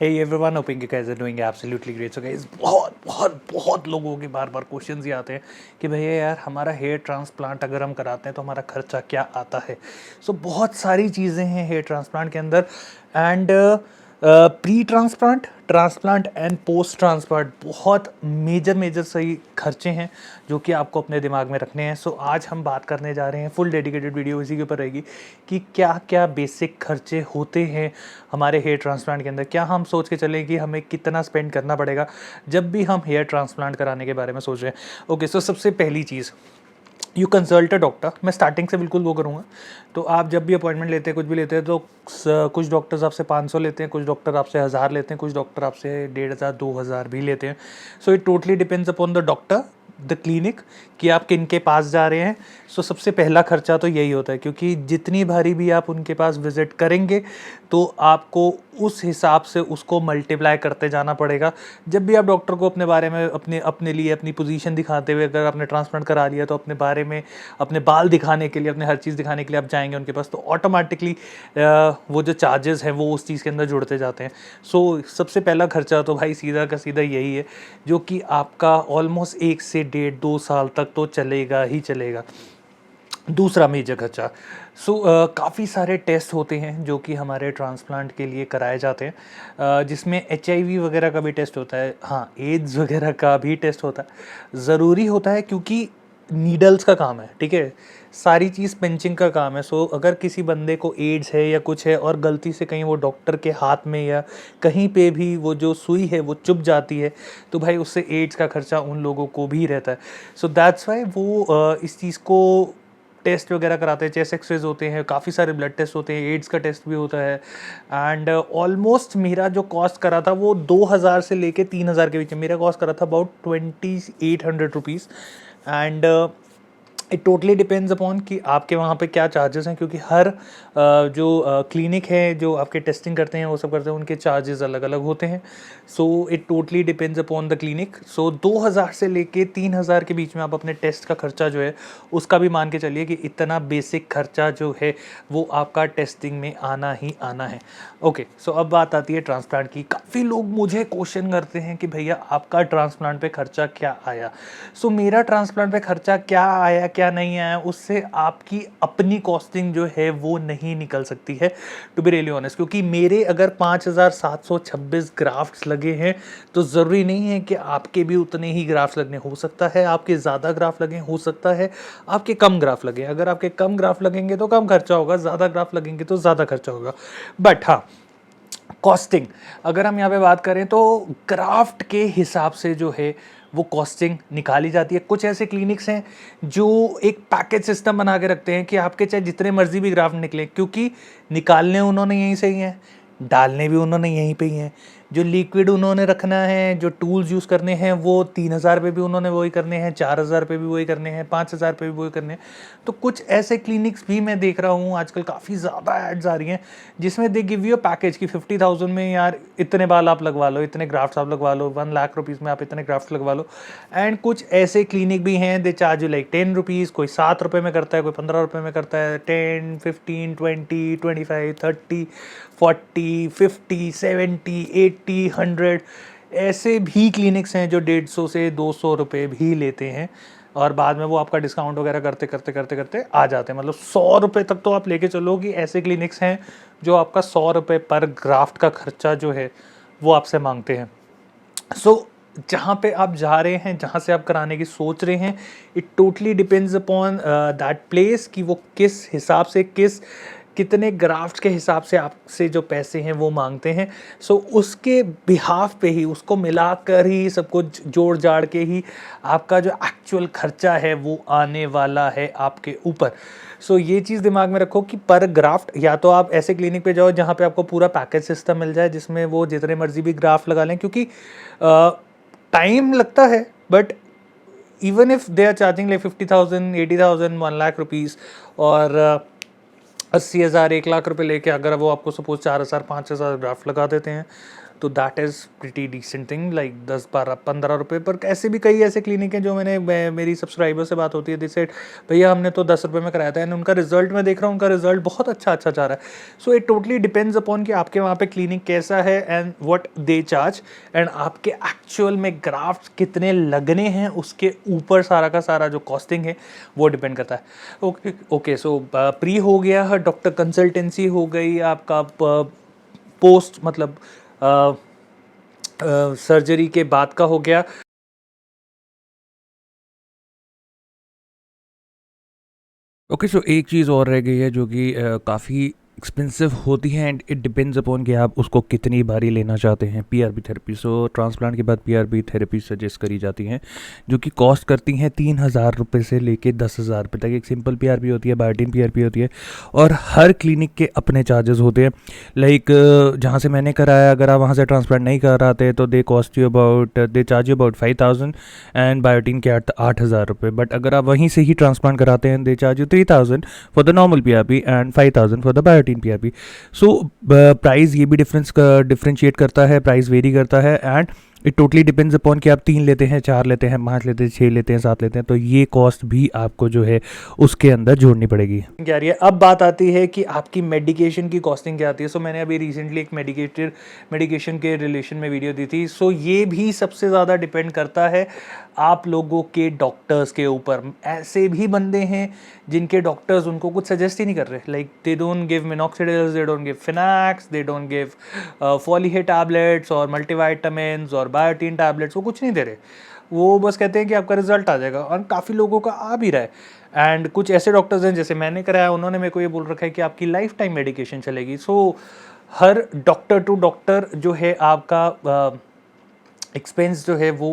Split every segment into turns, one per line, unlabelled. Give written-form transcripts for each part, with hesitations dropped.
Hey everyone, hoping you guys are doing absolutely great. So guys, बहुत बहुत बहुत लोगों के बार बार क्वेश्चंस ये आते हैं कि भैया यार हमारा हेयर ट्रांसप्लांट अगर हम कराते हैं तो हमारा खर्चा क्या आता है। बहुत सारी चीज़ें हैं हेयर ट्रांसप्लांट के अंदर and pre transplant, transplant and post transplant बहुत मेजर मेजर सही खर्चे हैं जो कि आपको अपने दिमाग में रखने हैं। आज हम बात करने जा रहे हैं, फुल डेडिकेटेड वीडियो इसी के ऊपर रहेगी कि क्या क्या बेसिक खर्चे होते हैं हमारे हेयर ट्रांसप्लांट के अंदर। क्या हम सोच के चलें कि हमें कितना स्पेंड करना पड़ेगा जब भी हम हेयर ट्रांसप्लांट कराने के बारे में सोच रहे हैं। ओके, सो सबसे पहली चीज़, यू कंसल्ट अ डॉक्टर। मैं स्टार्टिंग से बिल्कुल वो करूँगा। तो आप जब भी अपॉइंटमेंट लेते हैं, कुछ भी लेते हैं, तो कुछ डॉक्टर्स आपसे 500 लेते हैं, कुछ डॉक्टर आपसे 1000 लेते हैं, कुछ डॉक्टर आपसे 1500 2000 भी लेते हैं। It totally depends upon the doctor, the clinic, कि आप किन के पास जा रहे हैं। सबसे पहला खर्चा तो यही होता है, क्योंकि जितनी बारी भी आप उनके पास विज़िट करेंगे तो आपको उस हिसाब से उसको मल्टीप्लाई करते जाना पड़ेगा। जब भी आप डॉक्टर को अपने बारे में अपने लिए अपनी पोजीशन दिखाते हुए, अगर आपने ट्रांसप्लांट करा लिया तो अपने बारे में, अपने बाल दिखाने के लिए, अपने हर चीज़ दिखाने के लिए आप जाएंगे उनके पास, तो ऑटोमेटिकली वो जो चार्जेस हैं वो उस चीज़ के अंदर जुड़ते जाते हैं। सबसे पहला खर्चा तो भाई सीधा का सीधा यही है, जो कि आपका ऑलमोस्ट 1 से 1.5-2 साल तक तो चलेगा ही चलेगा। दूसरा मेजर खर्चा, काफ़ी सारे टेस्ट होते हैं जो कि हमारे ट्रांसप्लांट के लिए कराए जाते हैं, जिसमें HIV वगैरह का भी टेस्ट होता है, हाँ एड्स वगैरह का भी टेस्ट होता है। ज़रूरी होता है क्योंकि नीडल्स का काम है, ठीक है, सारी चीज़ पिंचिंग का काम है। अगर किसी बंदे को एड्स है या कुछ है और गलती से कहीं वो डॉक्टर के हाथ में या कहीं पे भी वो जो सुई है वो चुभ जाती है, तो भाई उससे एड्स का खर्चा उन लोगों को भी रहता है। दैट्स वाई वो इस चीज़ को टेस्ट वगैरह कराते हैं। चेस्ट एक्सरेज होते हैं, काफ़ी सारे ब्लड टेस्ट होते हैं, एड्स का टेस्ट भी होता है। एंड ऑलमोस्ट मेरा जो कॉस्ट करा था वो 2000 से लेके 3000 के बीच में मेरा कॉस्ट करा था, about 2800 rupees. And it totally depends upon कि आपके वहाँ पे क्या चार्जेस हैं, क्योंकि हर जो क्लिनिक है जो आपके टेस्टिंग करते हैं वो सब करते हैं, उनके चार्जेस अलग अलग होते हैं। It totally depends upon the clinic. 2000 से लेके 3000 के बीच में आप अपने टेस्ट का खर्चा जो है उसका भी मान के चलिए कि इतना बेसिक खर्चा जो है वो आपका टेस्टिंग में आना ही आना है। ओके, अब बात आती है ट्रांसप्लांट की। काफ़ी लोग मुझे क्वेश्चन करते हैं कि भैया आपका ट्रांसप्लांट पे खर्चा क्या आया। मेरा ट्रांसप्लांट पे खर्चा क्या आया क्या नहीं आया, उससे आपकी अपनी कॉस्टिंग जो है वो नहीं निकल सकती है, टू बी रियली ऑनेस्ट। क्योंकि मेरे अगर 5726 ग्राफ्ट्स लगे हैं तो ज़रूरी नहीं है कि आपके भी उतने ही ग्राफ्ट्स लगने। हो सकता है आपके ज़्यादा ग्राफ लगे, हो सकता है आपके कम ग्राफ लगे। अगर आपके कम ग्राफ लगेंगे तो कम खर्चा होगा, ज़्यादा ग्राफ लगेंगे तो ज़्यादा खर्चा होगा। बट हाँ, कॉस्टिंग अगर हम यहाँ पे बात करें तो ग्राफ्ट के हिसाब से जो है वो कॉस्टिंग निकाली जाती है। कुछ ऐसे क्लिनिक्स हैं जो एक पैकेज सिस्टम बना के रखते हैं कि आपके चाहे जितने मर्जी भी ग्राफ्ट निकले, क्योंकि निकालने उन्होंने यहीं से ही हैं, डालने भी उन्होंने यहीं पे ही हैं। जो लिक्विड उन्होंने रखना है, जो टूल्स यूज़ करने हैं, वो 3000 पे भी उन्होंने वही करने हैं, 4000 पे भी वही करने हैं, 5000 पे भी वही करने हैं। तो कुछ ऐसे क्लिनिक्स भी मैं देख रहा हूँ आजकल, काफ़ी ज़्यादा एड्स आ रही हैं जिसमें they give you a package कि 50,000 में यार इतने बाल आप लगवा लो, इतने ग्राफ्ट्स आप लगवा लो, 1 लाख रुपीज़ में आप इतने ग्राफ्ट्स लगवा लो। एंड कुछ ऐसे क्लिनिक भी हैं, they charge you like 10 rupees, कोई 7 रुपये में करता है, कोई 15 रुपये में करता है, 10, 15, 20, 25, 30, 40, 50, 70, 80, 100 ऐसे भी क्लिनिक्स हैं जो 150 से 200 रुपये भी लेते हैं, और बाद में वो आपका डिस्काउंट वगैरह करते करते करते करते आ जाते हैं। मतलब 100 रुपये तक तो आप लेके चलो कि ऐसे क्लिनिक्स हैं जो आपका 100 रुपये पर ग्राफ्ट का खर्चा जो है वो आपसे मांगते हैं। जहाँ पे आप जा रहे हैं, जहाँ से आप कराने की सोच रहे हैं, it totally depends upon that place कि वो किस हिसाब से, कितने ग्राफ्ट के हिसाब से आपसे जो पैसे हैं वो मांगते हैं। उसके बिहाफ पे ही, उसको मिलाकर ही, सब कुछ जोड़ जाड़ के ही आपका जो एक्चुअल खर्चा है वो आने वाला है आपके ऊपर। ये चीज़ दिमाग में रखो कि पर ग्राफ्ट, या तो आप ऐसे क्लिनिक पे जाओ जहाँ पे आपको पूरा पैकेज सिस्टम मिल जाए, जिसमें वो जितने मर्जी भी ग्राफ्ट लगा लें, क्योंकि टाइम लगता है, but even if they are charging like 50,000, 80,000, 1 lakh rupees, और 80,000, 1 लाख रुपए लेके अगर वो आपको सपोज 4000, 5000 ग्राफ्ट लगा देते हैं, तो that is pretty decent thing, like 10-12-15 रुपये पर। ऐसे भी कई ऐसे क्लिनिक हैं जो मेरी सब्सक्राइबर से बात होती है, दे सेड भैया हमने तो 10 रुपये में कराया था, एंड उनका रिजल्ट मैं देख रहा हूँ, उनका रिजल्ट बहुत अच्छा जा रहा है। So it totally depends upon कि आपके वहाँ पे क्लिनिक कैसा है and what they charge, and आपके एक्चुअल में ग्राफ्ट कितने लगने हैं उसके ऊपर सारा का सारा जो कॉस्टिंग है वो डिपेंड करता है। ओके सो प्री हो गया, डॉक्टर कंसल्टेंसी हो गई, आपका पोस्ट मतलब सर्जरी के बाद का हो गया।
ओके, सो एक चीज़ और रह गई है जो कि काफ़ी एक्सपेंसिव होती है, एंड इट डिपेंड्स अपॉन कि आप उसको कितनी बारी लेना चाहते हैं, पीआरपी थेरेपी। सो ट्रांसप्लांट के बाद पीआरपी थेरेपी सजेस्ट करी जाती हैं, जो कि कॉस्ट करती हैं 3,000 रुपये से लेके 10,000 रुपये तक। एक सिंपल पीआरपी होती है, बायोटिन पीआरपी होती है, और हर क्लिनिक के अपने चार्जेस होते हैं। लाइक जहाँ से मैंने कराया, अगर आप वहाँ से ट्रांसप्लांट नहीं कराते तो they charge you about 5,000, and biotin के 8,000 रुपये। बट अगर आप वहीं से ही ट्रांसप्लांट कराते हैं, they charge you 3,000 for the normal PRP and 5,000 for the biotin PRP. So price ये भी डिफरेंशिएट करता है, प्राइस वेरी करता है, and it totally depends upon कि आप 3 लेते हैं, 4 लेते हैं, 5 लेते हैं, 6 लेते हैं, 7 लेते हैं, तो ये कॉस्ट भी आपको जो है उसके अंदर जोड़नी पड़ेगी।
क्या रही है। अब बात आती है कि आपकी मेडिकेशन की कॉस्टिंग क्या आती है। सो मैंने अभी रिसेंटली एक मेडिकेशन के रिलेशन में वीडियो दी थी। सो ये भी सबसे ज़्यादा डिपेंड करता है आप लोगों के डॉक्टर्स के ऊपर। ऐसे भी बंदे हैं जिनके डॉक्टर्स उनको कुछ सजेस्ट ही नहीं कर रहे, like they don't give minoxidils, they don't give Finax, they don't give Follihair tablets और मल्टीवाइटामिन्स और बायोटीन टैबलेट्स, वो कुछ नहीं दे रहे। वो बस कहते हैं कि आपका रिजल्ट आ जाएगा, और काफ़ी लोगों का आ भी रहा है। एंड कुछ ऐसे डॉक्टर्स हैं जैसे मैंने कराया, उन्होंने मेरे को ये बोल रखा है कि आपकी लाइफ टाइम मेडिकेशन चलेगी। सो हर डॉक्टर टू डॉक्टर जो है आपका एक्सपेंस जो है वो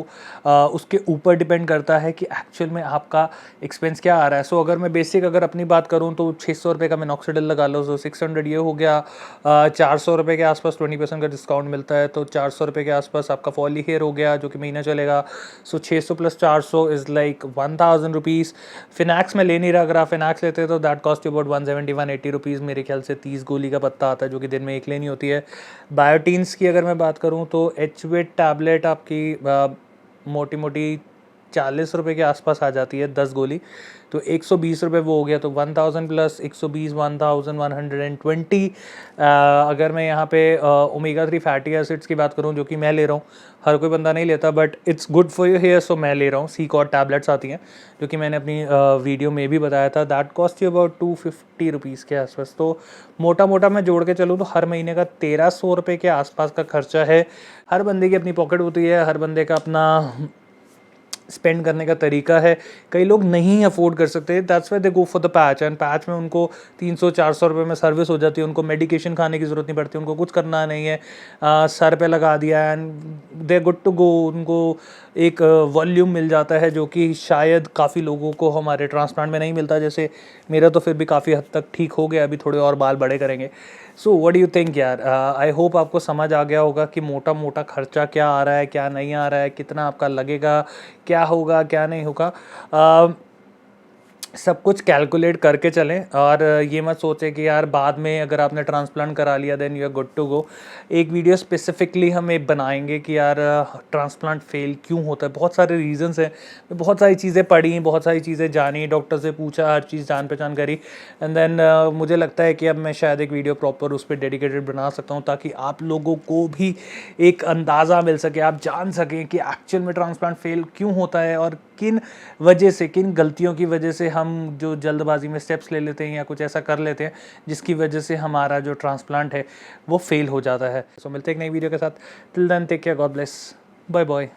उसके ऊपर डिपेंड करता है कि एक्चुअल में आपका एक्सपेंस क्या आ रहा है। सो अगर अपनी बात करूं तो 600 रुपये का मिनॉक्सिडिल लगा लो, सो 600 ये हो गया। 400 रुपये के आसपास 20% का डिस्काउंट मिलता है, तो 400 रुपये के आसपास आपका फॉलीहेयर हो गया जो कि महीना चलेगा। सो 600 + 400 इज़ लाइक 1,000 रुपीज़। फिनैक्स में ले नहीं रहा, अगर आप फिनैक्स लेते हैं तो that cost you about 170-180 rupees, मेरे ख्याल से 30 गोली का पत्ता आता है जो कि दिन में एक लेनी होती है। बायोटीन्स की अगर मैं बात करूँ तो एचवेट टैबलेट आपकी मोटी मोटी 40 रुपये के आसपास आ जाती है, 10 गोली, तो 120 रुपये वो हो गया, तो 1,000 + 120 1,120। अगर मैं यहाँ पे ओमेगा 3 फैटी एसिड्स की बात करूँ जो कि मैं ले रहा हूँ, हर कोई बंदा नहीं लेता but it's good for your hair, so मैं ले रहा हूँ। सीकॉट टैबलेट्स आती हैं जो कि मैंने अपनी वीडियो में भी बताया था, that cost you about 250 rupees के आसपास। तो मोटा मोटा मैं जोड़ के चलूँ तो हर महीने का 1,300 रुपये के आसपास का खर्चा है। हर बंदे की अपनी पॉकेट होती है, हर बंदे का अपना स्पेंड करने का तरीका है। कई लोग नहीं अफोर्ड कर सकते, that's why they go for the patch, and patch में उनको 300-400 रुपये में सर्विस हो जाती है, उनको मेडिकेशन खाने की ज़रूरत नहीं पड़ती, उनको कुछ करना नहीं है, सर पे लगा दिया and they good to go. उनको एक वॉल्यूम मिल जाता है जो कि शायद काफ़ी लोगों को हमारे ट्रांसप्लांट में नहीं मिलता। जैसे मेरा तो फिर भी काफ़ी हद तक ठीक हो गया, अभी थोड़े और बाल बड़े करेंगे। So what do you think यार? आई होप आपको समझ आ गया होगा कि मोटा मोटा खर्चा क्या आ रहा है, क्या नहीं आ रहा है, कितना आपका लगेगा, क्या होगा क्या नहीं होगा। सब कुछ कैलकुलेट करके चलें, और ये मत सोचें कि यार बाद में अगर आपने ट्रांसप्लांट करा लिया then you are good to go. एक वीडियो स्पेसिफिकली हम एक बनाएंगे कि यार ट्रांसप्लांट फेल क्यों होता है। बहुत सारे रीजंस हैं, बहुत सारी चीज़ें पढ़ी, बहुत सारी चीज़ें जानी, डॉक्टर से पूछा, हर चीज़ जान पहचान करी, एंड देन मुझे लगता है कि अब मैं शायद एक वीडियो प्रॉपर उस पर डेडिकेटेड बना सकता हूँ, ताकि आप लोगों को भी एक अंदाज़ा मिल सके, आप जान सकें कि एक्चुअल में ट्रांसप्लांट फेल क्यों होता है, और किन वजह से, किन गलतियों की वजह से हम जो जल्दबाजी में स्टेप्स ले लेते हैं या कुछ ऐसा कर लेते हैं जिसकी वजह से हमारा जो ट्रांसप्लांट है वो फेल हो जाता है। सो मिलते हैं एक नई वीडियो के साथ। Till then take care, God bless, bye bye.